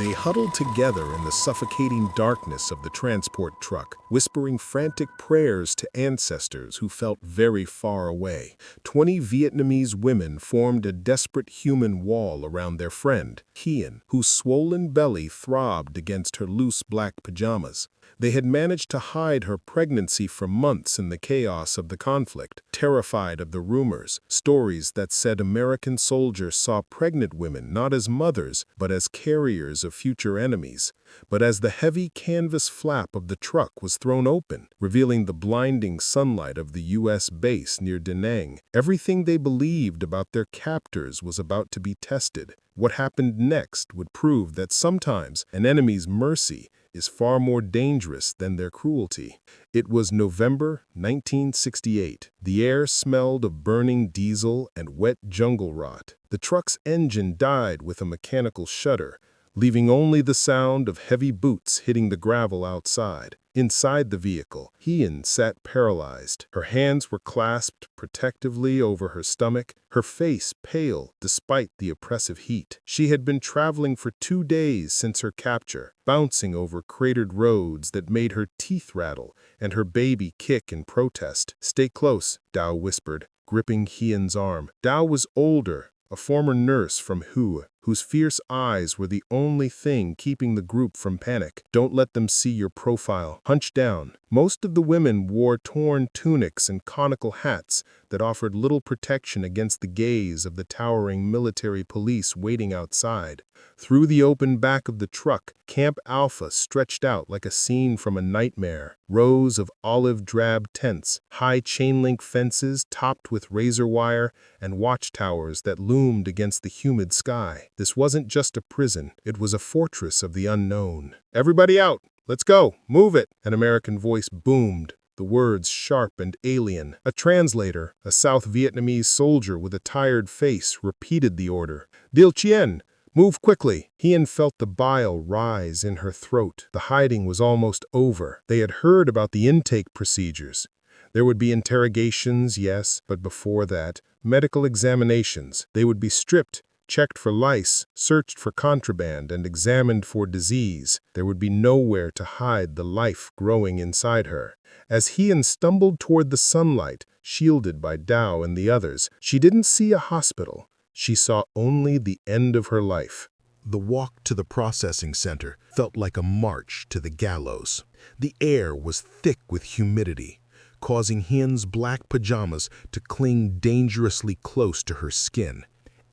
They huddled together in the suffocating darkness of the transport truck, whispering frantic prayers to ancestors who felt very far away. 20 Vietnamese women formed a desperate human wall around their friend, Hien, whose swollen belly throbbed against her loose black pajamas. They had managed to hide her pregnancy for months in the chaos of the conflict, terrified of the rumors, stories that said American soldiers saw pregnant women not as mothers, but as carriers of future enemies. But as the heavy canvas flap of the truck was thrown open, revealing the blinding sunlight of the U.S. base near Da Nang, everything they believed about their captors was about to be tested. What happened next would prove that sometimes an enemy's mercy is far more dangerous than their cruelty. It was November 1968. The air smelled of burning diesel and wet jungle rot. The truck's engine died with a mechanical shudder, leaving only the sound of heavy boots hitting the gravel outside. Inside the vehicle, Hien sat paralyzed. Her hands were clasped protectively over her stomach, her face pale despite the oppressive heat. She had been traveling for 2 days since her capture, bouncing over cratered roads that made her teeth rattle and her baby kick in protest. "Stay close," Dao whispered, gripping Hien's arm. Dao was older, a former nurse from Hue, whose fierce eyes were the only thing keeping the group from panic. "Don't let them see your profile. Hunch down." Most of the women wore torn tunics and conical hats that offered little protection against the gaze of the towering military police waiting outside. Through the open back of the truck, Camp Alpha stretched out like a scene from a nightmare. Rows of olive-drab tents, high chain-link fences topped with razor wire, and watchtowers that loomed against the humid sky. This wasn't just a prison, it was a fortress of the unknown. "Everybody out! Let's go! Move it!" An American voice boomed, the words sharp and alien. A translator, a South Vietnamese soldier with a tired face, repeated the order. "Dil Chien! Move quickly!" Hien felt the bile rise in her throat. The hiding was almost over. They had heard about the intake procedures. There would be interrogations, yes, but before that, medical examinations. They would be stripped, checked for lice, searched for contraband, and examined for disease. There would be nowhere to hide the life growing inside her. As Hien stumbled toward the sunlight, shielded by Dao and the others, she didn't see a hospital. She saw only the end of her life. The walk to the processing center felt like a march to the gallows. The air was thick with humidity, causing Hien's black pajamas to cling dangerously close to her skin.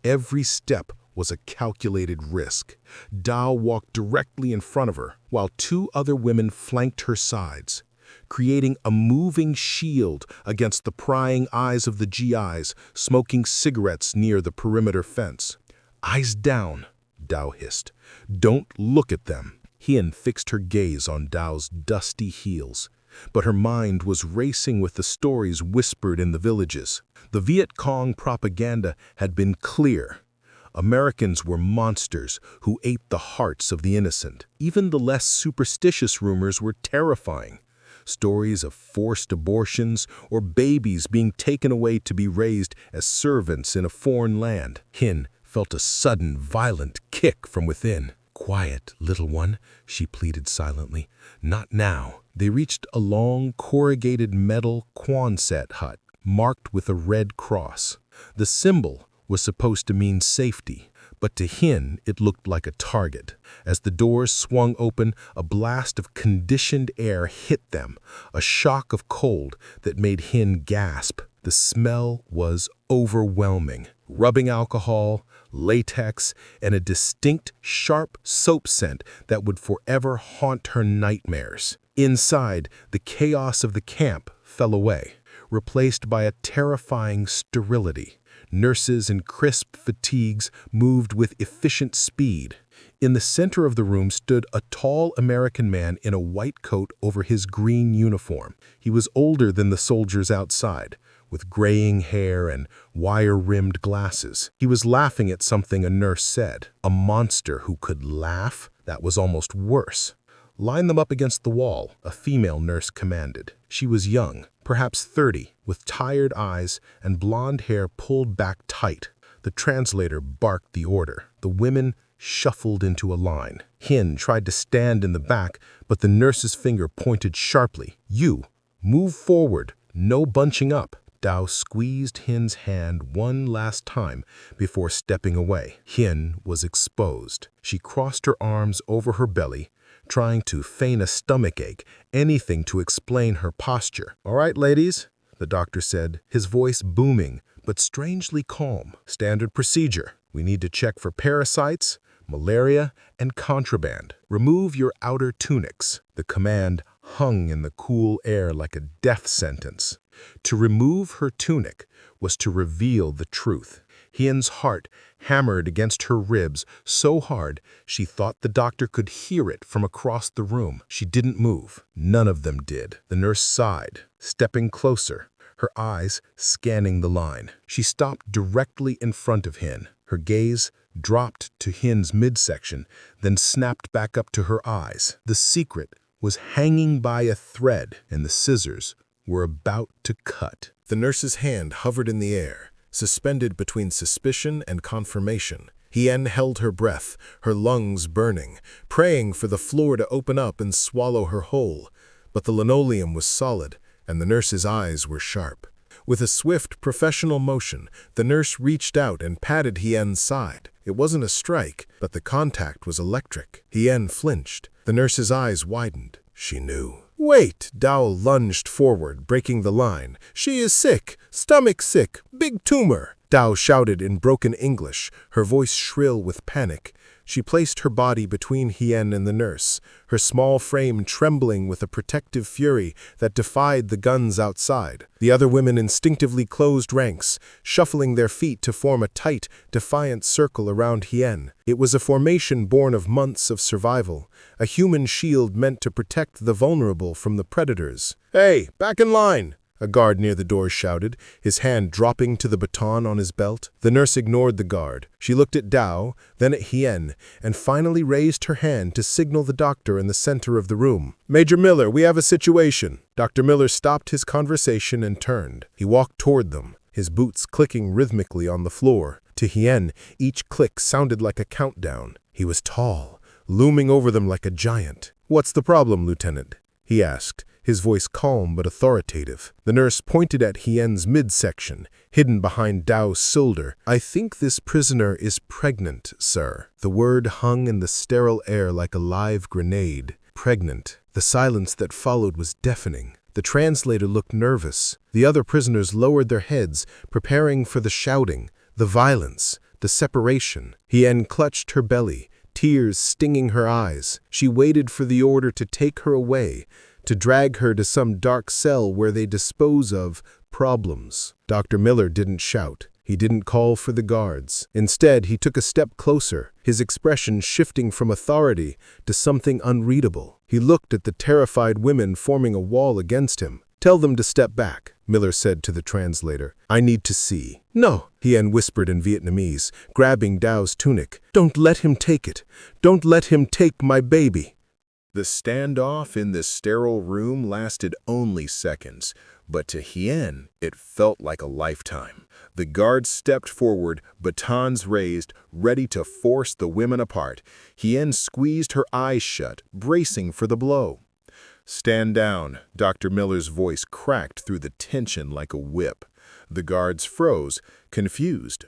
Every step was a calculated risk. Dao walked directly in front of her, while 2 other women flanked her sides, creating a moving shield against the prying eyes of the GIs smoking cigarettes near the perimeter fence. "Eyes down," Dao hissed. "Don't look at them." Hien fixed her gaze on Dao's dusty heels, but her mind was racing with the stories whispered in the villages. The Viet Cong propaganda had been clear. Americans were monsters who ate the hearts of the innocent. Even the less superstitious rumors were terrifying. Stories of forced abortions or babies being taken away to be raised as servants in a foreign land. Hien felt a sudden, violent kick from within. "Quiet, little one," she pleaded silently. "Not now." They reached a long, corrugated metal Quonset hut, marked with a red cross. The symbol was supposed to mean safety, but to Hien it looked like a target. As the doors swung open, a blast of conditioned air hit them, a shock of cold that made Hien gasp. The smell was overwhelming. Rubbing alcohol, latex, and a distinct, sharp soap scent that would forever haunt her nightmares. Inside, the chaos of the camp fell away, replaced by a terrifying sterility. Nurses in crisp fatigues moved with efficient speed. In the center of the room stood a tall American man in a white coat over his green uniform. He was older than the soldiers outside, with graying hair and wire-rimmed glasses. He was laughing at something a nurse said. A monster who could laugh? That was almost worse. "Line them up against the wall," a female nurse commanded. She was young, perhaps 30, with tired eyes and blonde hair pulled back tight. The translator barked the order. The women shuffled into a line. Hien tried to stand in the back, but the nurse's finger pointed sharply. "You, move forward, no bunching up." Dao squeezed Hien's hand one last time before stepping away. Hien was exposed. She crossed her arms over her belly, trying to feign a stomachache, anything to explain her posture. "All right, ladies," the doctor said, his voice booming but strangely calm. "Standard procedure. We need to check for parasites, malaria, and contraband. Remove your outer tunics." The command hung in the cool air like a death sentence. To remove her tunic was to reveal the truth. Hien's heart hammered against her ribs so hard she thought the doctor could hear it from across the room. She didn't move. None of them did. The nurse sighed, stepping closer, her eyes scanning the line. She stopped directly in front of Hien. Her gaze dropped to Hien's midsection, then snapped back up to her eyes. The secret was hanging by a thread, and the scissors were about to cut. The nurse's hand hovered in the air, suspended between suspicion and confirmation. Hien held her breath, her lungs burning, praying for the floor to open up and swallow her whole. But the linoleum was solid, and the nurse's eyes were sharp. With a swift, professional motion, the nurse reached out and patted Hien's side. It wasn't a strike, but the contact was electric. Hien flinched. The nurse's eyes widened. She knew. "Wait!" Dao lunged forward, breaking the line. "She is sick, stomach sick, big tumor." Dao shouted in broken English, her voice shrill with panic. She placed her body between Hien and the nurse, her small frame trembling with a protective fury that defied the guns outside. The other women instinctively closed ranks, shuffling their feet to form a tight, defiant circle around Hien. It was a formation born of months of survival, a human shield meant to protect the vulnerable from the predators. "Hey, back in line!" a guard near the door shouted, his hand dropping to the baton on his belt. The nurse ignored the guard. She looked at Dao, then at Hien, and finally raised her hand to signal the doctor in the center of the room. "Major Miller, we have a situation." Dr. Miller stopped his conversation and turned. He walked toward them, his boots clicking rhythmically on the floor. To Hien, each click sounded like a countdown. He was tall, looming over them like a giant. "What's the problem, Lieutenant?" he asked, his voice calm but authoritative. The nurse pointed at Hien's midsection, hidden behind Dao's shoulder. "I think this prisoner is pregnant, sir." The word hung in the sterile air like a live grenade. Pregnant. The silence that followed was deafening. The translator looked nervous. The other prisoners lowered their heads, preparing for the shouting, the violence, the separation. Hien clutched her belly, tears stinging her eyes. She waited for the order to take her away, to drag her to some dark cell where they dispose of problems. Dr. Miller didn't shout. He didn't call for the guards. Instead, he took a step closer, his expression shifting from authority to something unreadable. He looked at the terrified women forming a wall against him. "Tell them to step back," Miller said to the translator. "I need to see." "No," Hien whispered in Vietnamese, grabbing Dao's tunic. "Don't let him take it. Don't let him take my baby." The standoff in the sterile room lasted only seconds, but to Hien, it felt like a lifetime. The guards stepped forward, batons raised, ready to force the women apart. Hien squeezed her eyes shut, bracing for the blow. "Stand down," Dr. Miller's voice cracked through the tension like a whip. The guards froze, confused.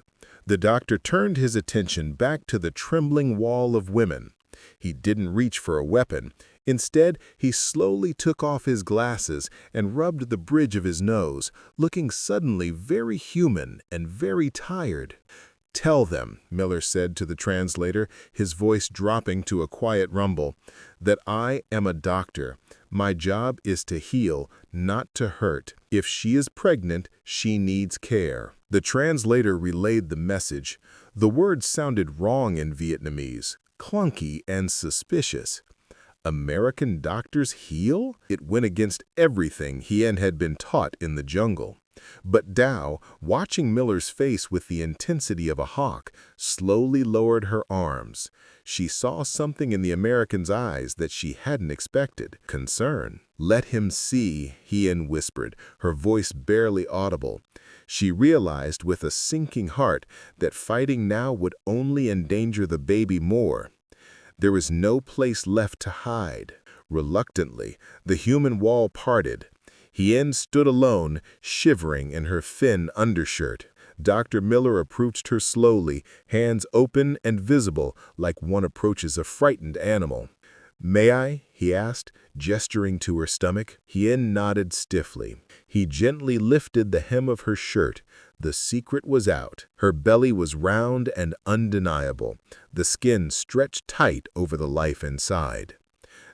The doctor turned his attention back to the trembling wall of women. He didn't reach for a weapon. Instead, he slowly took off his glasses and rubbed the bridge of his nose, looking suddenly very human and very tired. "Tell them," Miller said to the translator, his voice dropping to a quiet rumble, "that I am a doctor. My job is to heal, not to hurt. If she is pregnant, she needs care." The translator relayed the message. The words sounded wrong in Vietnamese, clunky and suspicious. American doctors heal? It went against everything Hien had been taught in the jungle. But Dow, watching Miller's face with the intensity of a hawk, slowly lowered her arms. She saw something in the American's eyes that she hadn't expected: concern. "Let him see," Hien whispered, her voice barely audible. She realized with a sinking heart that fighting now would only endanger the baby more. There was no place left to hide. Reluctantly, the human wall parted. Hien stood alone, shivering in her thin undershirt. Dr. Miller approached her slowly, hands open and visible like one approaches a frightened animal. "May I?" he asked, gesturing to her stomach. Hien nodded stiffly. He gently lifted the hem of her shirt. The secret was out. Her belly was round and undeniable, the skin stretched tight over the life inside.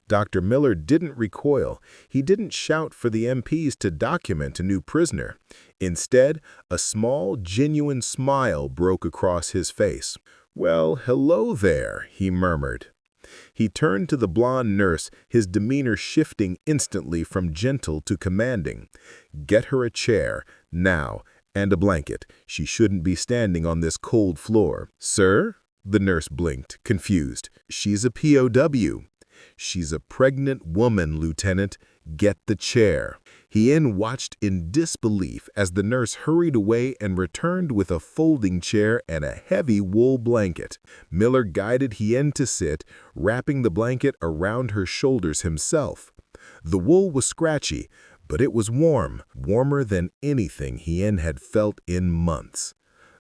Dr. Miller didn't recoil. He didn't shout for the MPs to document a new prisoner. Instead, a small, genuine smile broke across his face. "Well, hello there," he murmured. He turned to the blonde nurse, his demeanor shifting instantly from gentle to commanding. "Get her a chair, now, and a blanket. She shouldn't be standing on this cold floor." "Sir?" The nurse blinked, confused. "She's a POW." "She's a pregnant woman, Lieutenant. Get the chair." Hien watched in disbelief as the nurse hurried away and returned with a folding chair and a heavy wool blanket. Miller guided Hien to sit, wrapping the blanket around her shoulders himself. The wool was scratchy, but it was warm, warmer than anything Hien had felt in months.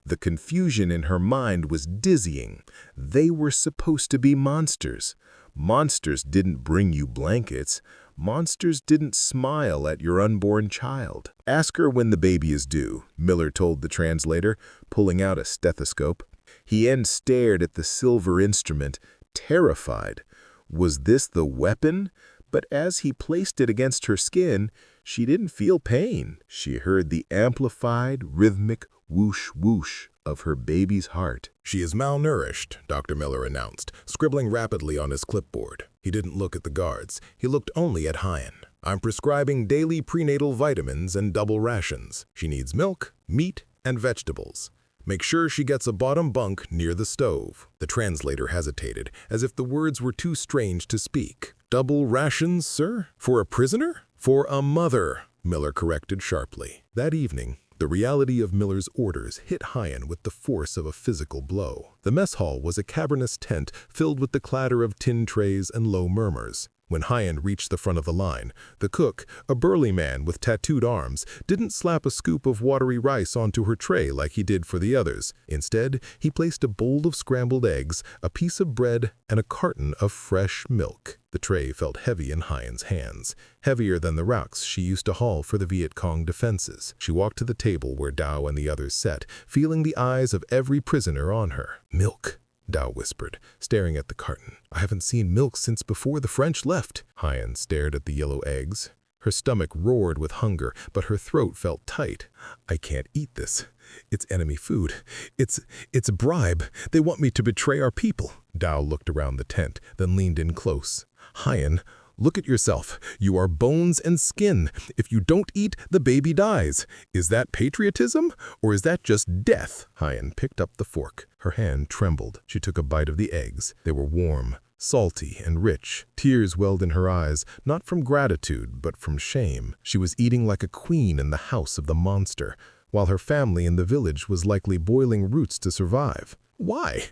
The confusion in her mind was dizzying. They were supposed to be monsters. Monsters didn't bring you blankets. Monsters didn't smile at your unborn child. "Ask her when the baby is due," Miller told the translator, pulling out a stethoscope. Hien stared at the silver instrument, terrified. Was this the weapon? But as he placed it against her skin, she didn't feel pain. She heard the amplified, rhythmic whoosh whoosh of her baby's heart. "She is malnourished," Dr. Miller announced, scribbling rapidly on his clipboard. He didn't look at the guards. He looked only at Hien. "I'm prescribing daily prenatal vitamins and double rations. She needs milk, meat, and vegetables. Make sure she gets a bottom bunk near the stove." The translator hesitated, as if the words were too strange to speak. "Double rations, sir? For a prisoner?" "For a mother," Miller corrected sharply. That evening, the reality of Miller's orders hit Hien with the force of a physical blow. The mess hall was a cavernous tent filled with the clatter of tin trays and low murmurs. When Hien reached the front of the line, the cook, a burly man with tattooed arms, didn't slap a scoop of watery rice onto her tray like he did for the others. Instead, he placed a bowl of scrambled eggs, a piece of bread, and a carton of fresh milk. The tray felt heavy in Hien's hands, heavier than the rocks she used to haul for the Viet Cong defenses. She walked to the table where Dow and the others sat, feeling the eyes of every prisoner on her. "Milk," Dow whispered, staring at the carton. "I haven't seen milk since before the French left." Hien stared at the yellow eggs. Her stomach roared with hunger, but her throat felt tight. "I can't eat this. It's enemy food. It's a bribe. They want me to betray our people." Dow looked around the tent, then leaned in close. "Hien, look at yourself. You are bones and skin. If you don't eat, the baby dies. Is that patriotism, or is that just death?" Hien picked up the fork. Her hand trembled. She took a bite of the eggs. They were warm, salty, and rich. Tears welled in her eyes, not from gratitude, but from shame. She was eating like a queen in the house of the monster, while her family in the village was likely boiling roots to survive. "Why?"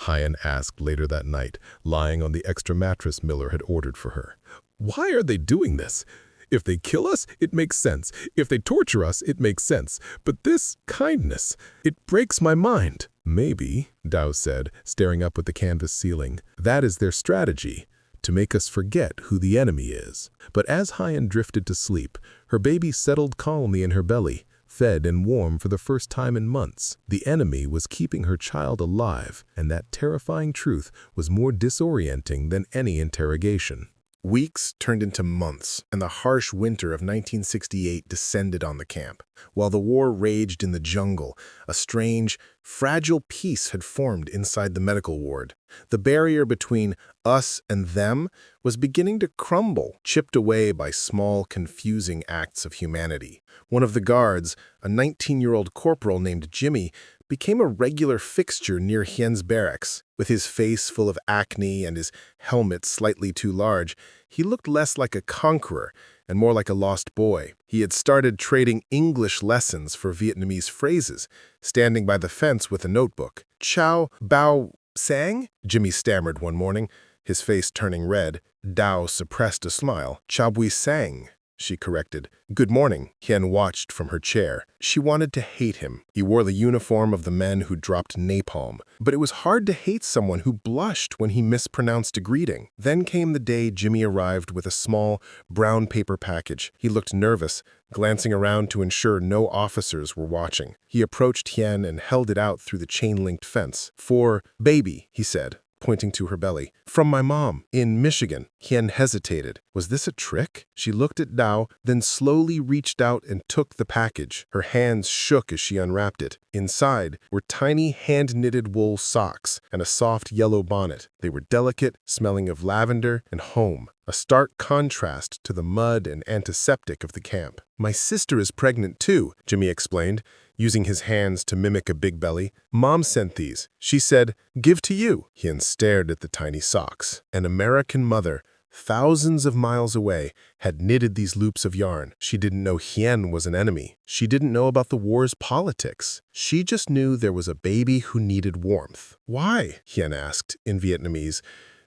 Hien asked later that night, lying on the extra mattress Miller had ordered for her. "Why are they doing this? If they kill us, it makes sense. If they torture us, it makes sense. But this kindness, it breaks my mind." "Maybe," Dow said, staring up at the canvas ceiling, "that is their strategy, to make us forget who the enemy is." But as Hien drifted to sleep, her baby settled calmly in her belly, fed and warm for the first time in months. The enemy was keeping her child alive, and that terrifying truth was more disorienting than any interrogation. Weeks turned into months, and the harsh winter of 1968 descended on the camp. While the war raged in the jungle, a strange, fragile peace had formed inside the medical ward. The barrier between us and them was beginning to crumble, chipped away by small, confusing acts of humanity. One of the guards, a 19-year-old corporal named Jimmy, became a regular fixture near Hien's barracks. With his face full of acne and his helmet slightly too large, he looked less like a conqueror and more like a lost boy. He had started trading English lessons for Vietnamese phrases, standing by the fence with a notebook. "Chow bao sang?" Jimmy stammered one morning, his face turning red. Dao suppressed a smile. "Chow bui sang," she corrected. "Good morning." Hien watched from her chair. She wanted to hate him. He wore the uniform of the men who dropped napalm. But it was hard to hate someone who blushed when he mispronounced a greeting. Then came the day Jimmy arrived with a small, brown paper package. He looked nervous, glancing around to ensure no officers were watching. He approached Hien and held it out through the chain-linked fence. "For baby," he said, pointing to her belly. "From my mom, in Michigan." Hien hesitated. Was this a trick? She looked at Dao, then slowly reached out and took the package. Her hands shook as she unwrapped it. Inside were tiny hand-knitted wool socks and a soft yellow bonnet. They were delicate, smelling of lavender and home, a stark contrast to the mud and antiseptic of the camp. "My sister is pregnant too," Jimmy explained, using his hands to mimic a big belly. "Mom sent these. She said, 'Give to you.'" Hien stared at the tiny socks. An American mother, thousands of miles away, had knitted these loops of yarn. She didn't know Hien was an enemy. She didn't know about the war's politics. She just knew there was a baby who needed warmth. "Why?" Hien asked in Vietnamese,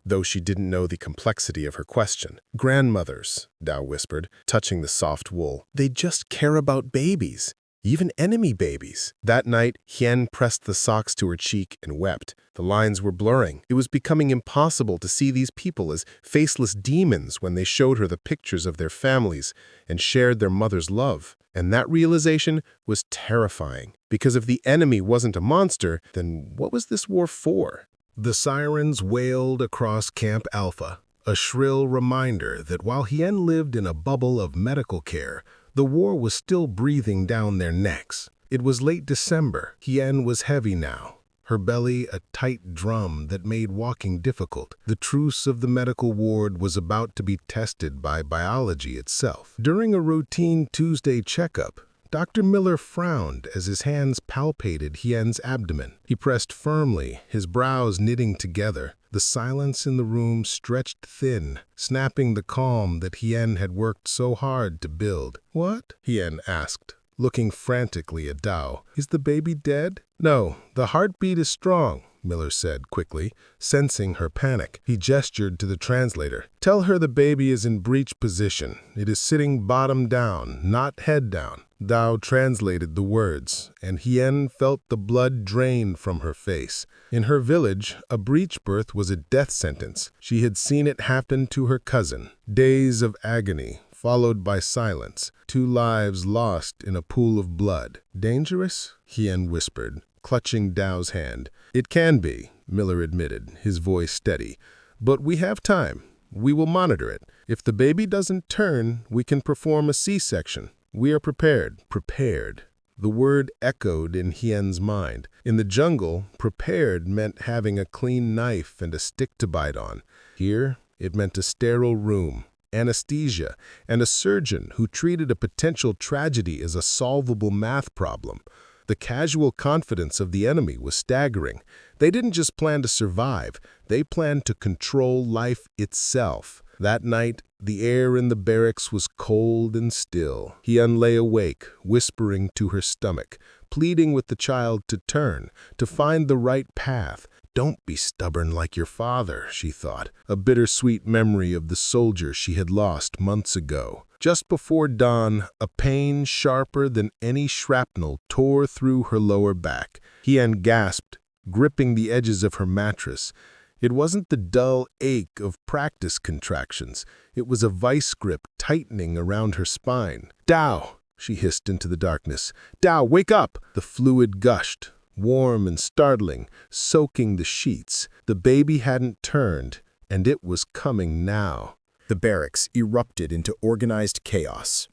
though she didn't know the complexity of her question. "Grandmothers," Dao whispered, touching the soft wool. "They just care about babies. Even enemy babies." That night, Hien pressed the socks to her cheek and wept. The lines were blurring. It was becoming impossible to see these people as faceless demons when they showed her the pictures of their families and shared their mother's love. And that realization was terrifying, because if the enemy wasn't a monster, then what was this war for? The sirens wailed across Camp Alpha, a shrill reminder that while Hien lived in a bubble of medical care, the war was still breathing down their necks. It was late December. Hien was heavy now, her belly a tight drum that made walking difficult. The truce of the medical ward was about to be tested by biology itself. During a routine Tuesday checkup, Dr. Miller frowned as his hands palpated Hien's abdomen. He pressed firmly, his brows knitting together. The silence in the room stretched thin, snapping the calm that Hien had worked so hard to build. "What?" Hien asked, looking frantically at Dao. "Is the baby dead?" "No, the heartbeat is strong," Miller said quickly, sensing her panic. He gestured to the translator. "Tell her the baby is in breech position. It is sitting bottom down, not head down." Dao translated the words, and Hien felt the blood drain from her face. In her village, a breech birth was a death sentence. She had seen it happen to her cousin. Days of agony, followed by silence. 2 lives lost in a pool of blood. "Dangerous?" Hien whispered, clutching Dao's hand. "It can be," Miller admitted, his voice steady. "But we have time. We will monitor it. If the baby doesn't turn, we can perform a C-section. We are prepared." Prepared. The word echoed in Hien's mind. In the jungle, prepared meant having a clean knife and a stick to bite on. Here, it meant a sterile room, anesthesia, and a surgeon who treated a potential tragedy as a solvable math problem. The casual confidence of the enemy was staggering. They didn't just plan to survive, they planned to control life itself. That night, the air in the barracks was cold and still. Hien lay awake, whispering to her stomach, pleading with the child to turn, to find the right path. "Don't be stubborn like your father," she thought, a bittersweet memory of the soldier she had lost months ago. Just before dawn, a pain sharper than any shrapnel tore through her lower back. Hien gasped, gripping the edges of her mattress. It wasn't the dull ache of practice contractions. It was a vice grip tightening around her spine. "Dao!" she hissed into the darkness. "Dao, wake up!" The fluid gushed, warm and startling, soaking the sheets. The baby hadn't turned, and it was coming now. The barracks erupted into organized chaos.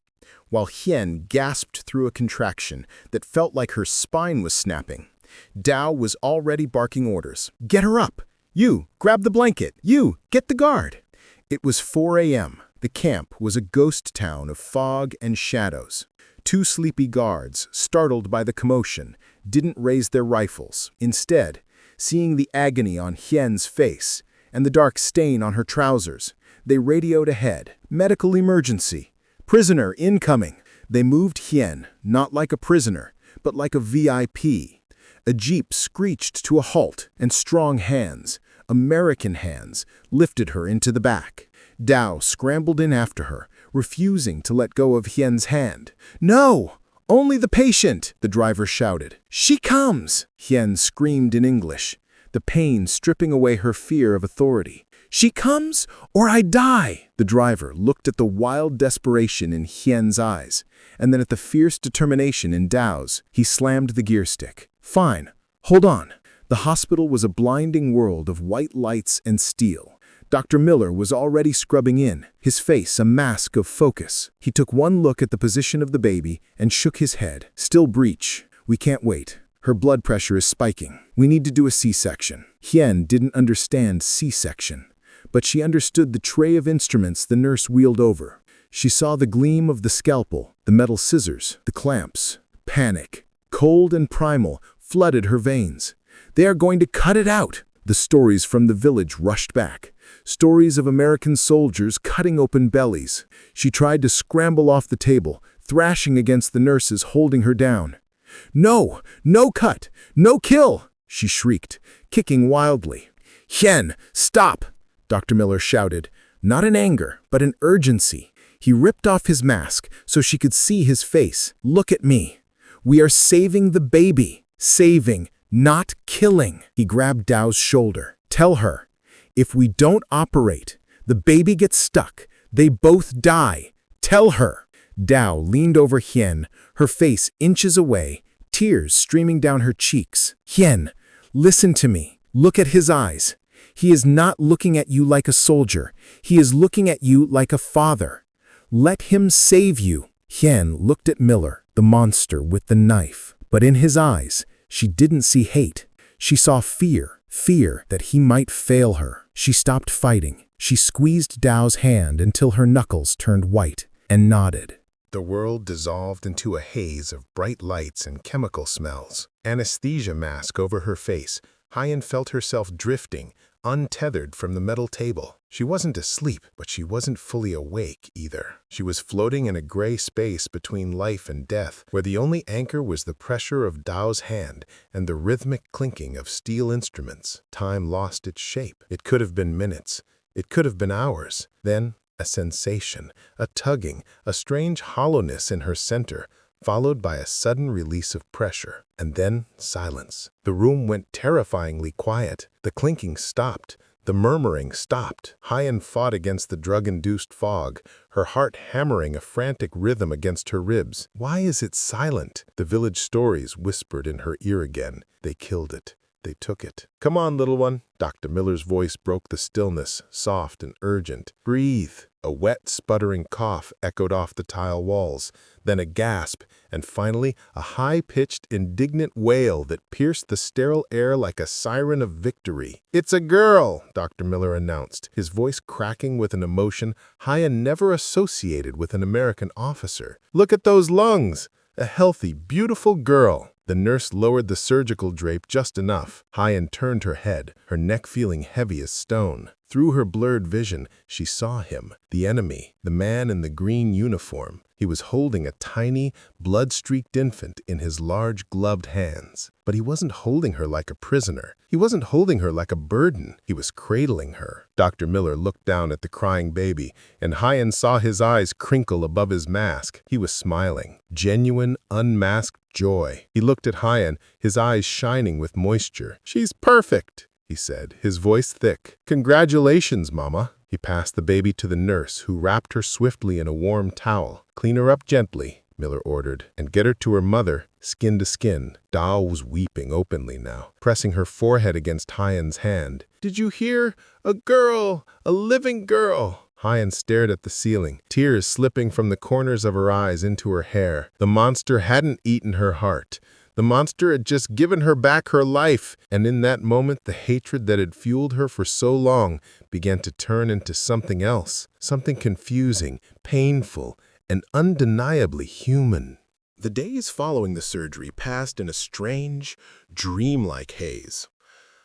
While Hien gasped through a contraction that felt like her spine was snapping, Dao was already barking orders. "Get her up! You, grab the blanket! You, get the guard!" It was 4 a.m. The camp was a ghost town of fog and shadows. 2 sleepy guards, startled by the commotion, didn't raise their rifles. Instead, seeing the agony on Hien's face and the dark stain on her trousers, they radioed ahead. "Medical emergency. Prisoner incoming." They moved Hien, not like a prisoner, but like a VIP. A jeep screeched to a halt, and strong hands, American hands, lifted her into the back. Dao scrambled in after her, refusing to let go of Hien's hand. "No! Only the patient!" the driver shouted. "She comes!" Hien screamed in English, the pain stripping away her fear of authority. "She comes, or I die!" The driver looked at the wild desperation in Hien's eyes, and then at the fierce determination in Dao's. He slammed the gear stick. "Fine. Hold on." The hospital was a blinding world of white lights and steel. Dr. Miller was already scrubbing in, his face a mask of focus. He took one look at the position of the baby and shook his head. "Still breech. We can't wait. Her blood pressure is spiking. We need to do a C-section." Hien didn't understand C-section, but she understood the tray of instruments the nurse wheeled over. She saw the gleam of the scalpel, the metal scissors, the clamps. Panic, cold and primal, flooded her veins. "They are going to cut it out!" The stories from the village rushed back. Stories of American soldiers cutting open bellies. She tried to scramble off the table, thrashing against the nurses holding her down. "No! No cut! No kill!" she shrieked, kicking wildly. "Hien, stop!" Dr. Miller shouted, not in anger, but in urgency. He ripped off his mask so she could see his face. "Look at me. We are saving the baby. Saving, not killing." He grabbed Dao's shoulder. "Tell her, if we don't operate, the baby gets stuck. They both die. Tell her." Dao leaned over Hien, her face inches away, tears streaming down her cheeks. "Hien, listen to me. Look at his eyes. He is not looking at you like a soldier. He is looking at you like a father. Let him save you." Hien looked at Miller, the monster with the knife. But in his eyes, she didn't see hate. She saw fear, fear that he might fail her. She stopped fighting. She squeezed Dao's hand until her knuckles turned white and nodded. The world dissolved into a haze of bright lights and chemical smells. Anesthesia mask over her face, Hien felt herself drifting, untethered from the metal table. She wasn't asleep, but she wasn't fully awake either. She was floating in a gray space between life and death, where the only anchor was the pressure of Dao's hand and the rhythmic clinking of steel instruments. Time lost its shape. It could have been minutes. It could have been hours. Then, a sensation, a tugging, a strange hollowness in her center, followed by a sudden release of pressure, and then silence. The room went terrifyingly quiet. The clinking stopped. The murmuring stopped. Hien fought against the drug-induced fog, her heart hammering a frantic rhythm against her ribs. "Why is it silent?" The village stories whispered in her ear again. "They killed it. They took it." "Come on, little one." Dr. Miller's voice broke the stillness, soft and urgent. "Breathe." A wet, sputtering cough echoed off the tile walls, then a gasp, and finally a high-pitched, indignant wail that pierced the sterile air like a siren of victory. "It's a girl," Dr. Miller announced, his voice cracking with an emotion Hien never associated with an American officer. "Look at those lungs! A healthy, beautiful girl." The nurse lowered the surgical drape just enough. Hien turned her head, her neck feeling heavy as stone. Through her blurred vision, she saw him, the enemy, the man in the green uniform. He was holding a tiny, blood-streaked infant in his large, gloved hands. But he wasn't holding her like a prisoner. He wasn't holding her like a burden. He was cradling her. Dr. Miller looked down at the crying baby, and Hien saw his eyes crinkle above his mask. He was smiling. Genuine, unmasked joy. He looked at Hien, his eyes shining with moisture. "She's perfect," he said, his voice thick. "Congratulations, Mama." He passed the baby to the nurse, who wrapped her swiftly in a warm towel. "Clean her up gently," Miller ordered, "and get her to her mother, skin to skin." Dao was weeping openly now, pressing her forehead against Hien's hand. "Did you hear? A girl! A living girl!" Hien stared at the ceiling, tears slipping from the corners of her eyes into her hair. The monster hadn't eaten her heart. The monster had just given her back her life, and in that moment the hatred that had fueled her for so long began to turn into something else, something confusing, painful, and undeniably human. The days following the surgery passed in a strange, dreamlike haze.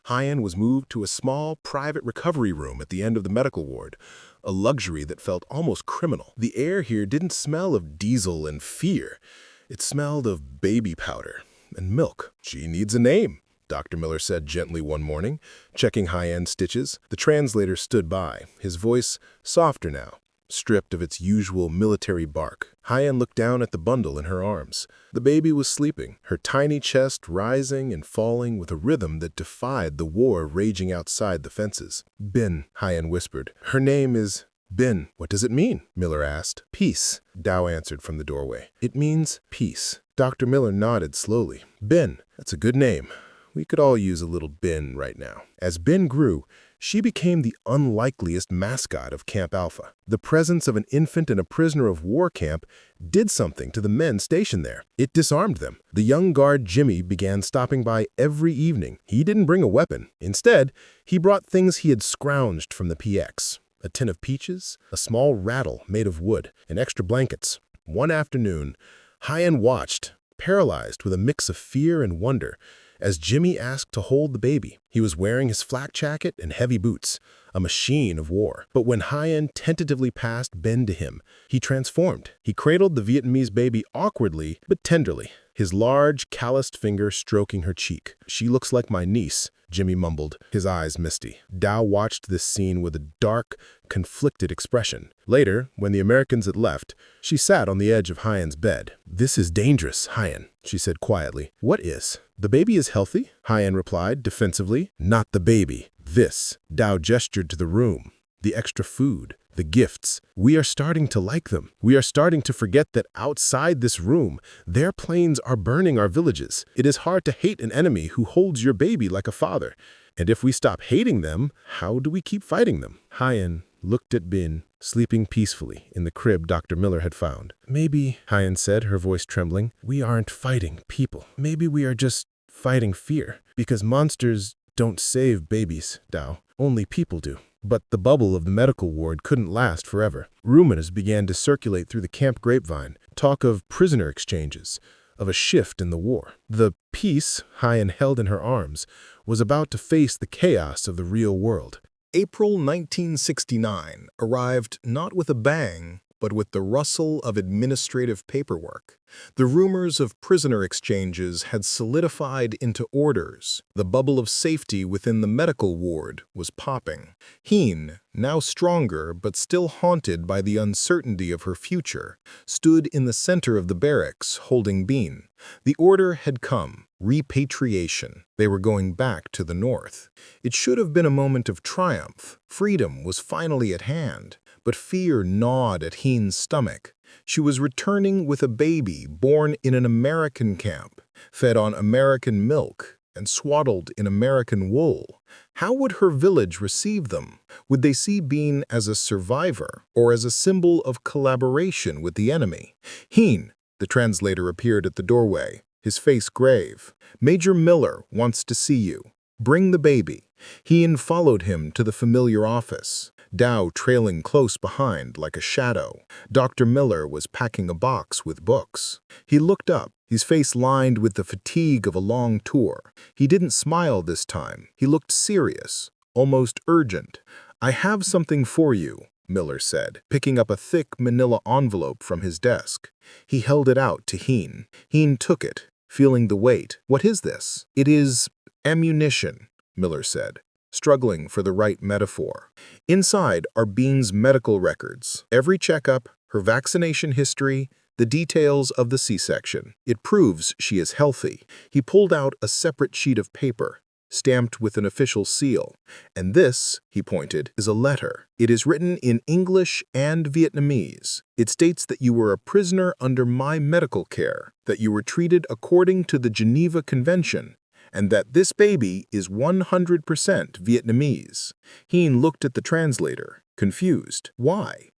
Hien was moved to a small, private recovery room at the end of the medical ward, a luxury that felt almost criminal. The air here didn't smell of diesel and fear. It smelled of baby powder and milk. "She needs a name," Dr. Miller said gently one morning, checking Hien's stitches. The translator stood by, his voice softer now, stripped of its usual military bark. Hien looked down at the bundle in her arms. The baby was sleeping, her tiny chest rising and falling with a rhythm that defied the war raging outside the fences. "Bin," Hien whispered. "Her name is Bin." "What does it mean?" Miller asked. "Peace," Dow answered from the doorway. "It means peace." Dr. Miller nodded slowly. "Bin, that's a good name. We could all use a little Bin right now." As Bin grew, she became the unlikeliest mascot of Camp Alpha. The presence of an infant in a prisoner of war camp did something to the men stationed there. It disarmed them. The young guard Jimmy began stopping by every evening. He didn't bring a weapon. Instead, he brought things he had scrounged from the PX. A tin of peaches, a small rattle made of wood, and extra blankets. One afternoon, Hien watched, paralyzed with a mix of fear and wonder, as Jimmy asked to hold the baby. He was wearing his flak jacket and heavy boots, a machine of war. But when Hien tentatively passed Ben to him, he transformed. He cradled the Vietnamese baby awkwardly but tenderly, his large, calloused finger stroking her cheek. "She looks like my niece," Jimmy mumbled, his eyes misty. Dow watched this scene with a dark, conflicted expression. Later, when the Americans had left, she sat on the edge of Hien's bed. "This is dangerous, Hien," she said quietly. "What is?" "The baby is healthy," Hien replied defensively. "Not the baby. This." Dow gestured to the room, the extra food, the gifts. "We are starting to like them. We are starting to forget that outside this room, their planes are burning our villages. It is hard to hate an enemy who holds your baby like a father. And if we stop hating them, how do we keep fighting them?" Hien looked at Bin, sleeping peacefully in the crib Dr. Miller had found. "Maybe," Hien said, her voice trembling, "we aren't fighting people. Maybe we are just fighting fear. Because monsters don't save babies, Dow. Only people do." But the bubble of the medical ward couldn't last forever. Rumors began to circulate through the camp grapevine, talk of prisoner exchanges, of a shift in the war. The peace Hien held in her arms was about to face the chaos of the real world. April 1969 arrived not with a bang, but with the rustle of administrative paperwork. The rumors of prisoner exchanges had solidified into orders. The bubble of safety within the medical ward was popping. Hien, now stronger but still haunted by the uncertainty of her future, stood in the center of the barracks holding Bean. The order had come. Repatriation. They were going back to the north. It should have been a moment of triumph. Freedom was finally at hand. But fear gnawed at Hien's stomach. She was returning with a baby born in an American camp, fed on American milk, and swaddled in American wool. How would her village receive them? Would they see Bean as a survivor or as a symbol of collaboration with the enemy? "Hien," the translator appeared at the doorway, his face grave. "Major Miller wants to see you. Bring the baby." Hien followed him to the familiar office, Dow trailing close behind like a shadow. Dr. Miller was packing a box with books. He looked up, his face lined with the fatigue of a long tour. He didn't smile this time. He looked serious, almost urgent. "I have something for you," Miller said, picking up a thick manila envelope from his desk. He held it out to Hien. Hien took it, feeling the weight. "What is this?" "It is ammunition," Miller said, struggling for the right metaphor. "Inside are Bean's medical records, every checkup, her vaccination history, the details of the C-section. It proves she is healthy." He pulled out a separate sheet of paper, stamped with an official seal. "And this," he pointed, "is a letter. It is written in English and Vietnamese. It states that you were a prisoner under my medical care, that you were treated according to the Geneva Convention, and that this baby is 100% Vietnamese. Hien looked at the translator, confused. Why?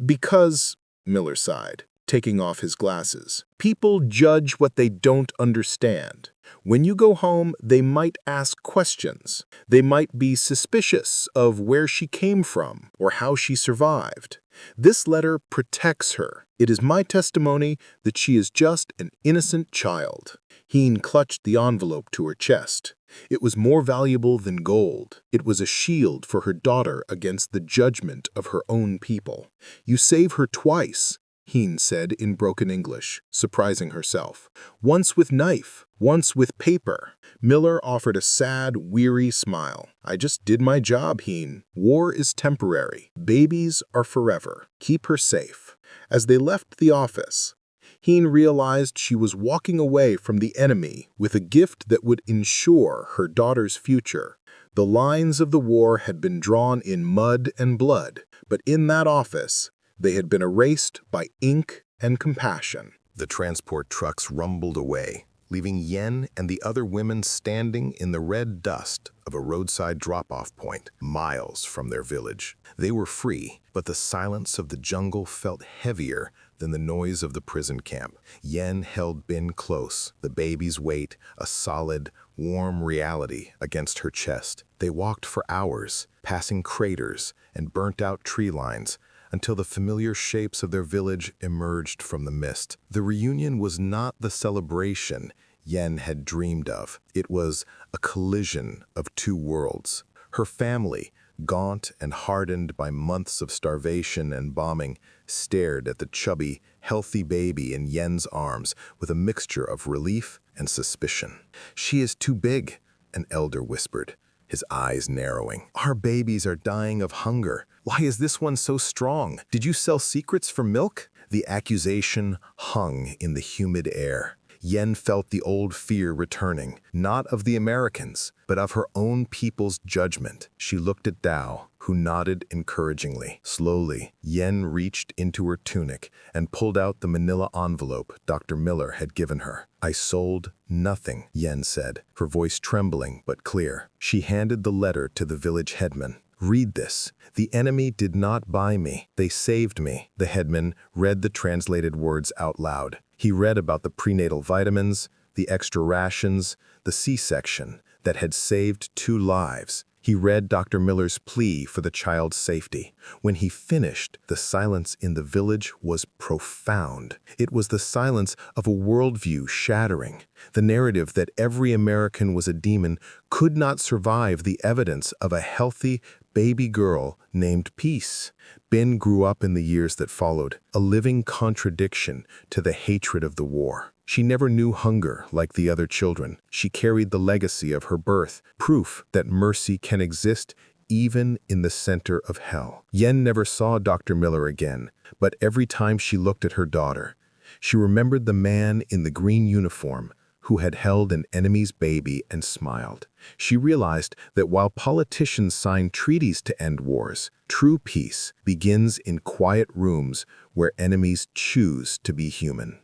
Because, Miller sighed, taking off his glasses. People judge what they don't understand. When you go home, they might ask questions. They might be suspicious of where she came from or how she survived. This letter protects her. It is my testimony that she is just an innocent child. Hien clutched the envelope to her chest. It was more valuable than gold. It was a shield for her daughter against the judgment of her own people. You save her twice, Hien said in broken English, surprising herself. Once with knife, once with paper. Miller offered a sad, weary smile. I just did my job, Hien. War is temporary. Babies are forever. Keep her safe. As they left the office, Hien realized she was walking away from the enemy with a gift that would ensure her daughter's future. The lines of the war had been drawn in mud and blood, but in that office, they had been erased by ink and compassion. The transport trucks rumbled away, leaving Hien and the other women standing in the red dust of a roadside drop-off point, miles from their village. They were free, but the silence of the jungle felt heavier than the noise of the prison camp. Hien held Ben close, the baby's weight, a solid, warm reality against her chest. They walked for hours, passing craters and burnt-out tree lines, until the familiar shapes of their village emerged from the mist. The reunion was not the celebration Hien had dreamed of. It was a collision of two worlds. Her family, gaunt and hardened by months of starvation and bombing, stared at the chubby, healthy baby in Hien's arms with a mixture of relief and suspicion. "She is too big," an elder whispered, his eyes narrowing. "Our babies are dying of hunger. Why is this one so strong? Did you sell secrets for milk?" The accusation hung in the humid air. Hien felt the old fear returning, not of the Americans, but of her own people's judgment. She looked at Dao, who nodded encouragingly. Slowly, Hien reached into her tunic and pulled out the manila envelope Dr. Miller had given her. "I sold nothing," Hien said, her voice trembling but clear. She handed the letter to the village headman. "Read this. The enemy did not buy me. They saved me." The headman read the translated words out loud. He read about the prenatal vitamins, the extra rations, the C-section that had saved 2 lives. He read Dr. Miller's plea for the child's safety. When he finished, the silence in the village was profound. It was the silence of a worldview shattering. The narrative that every American was a demon could not survive the evidence of a healthy baby girl named Peace. Ben grew up in the years that followed, a living contradiction to the hatred of the war. She never knew hunger like the other children. She carried the legacy of her birth, proof that mercy can exist even in the center of hell. Hien never saw Dr. Miller again, but every time she looked at her daughter, she remembered the man in the green uniform who had held an enemy's baby and smiled. She realized that while politicians sign treaties to end wars, true peace begins in quiet rooms where enemies choose to be human.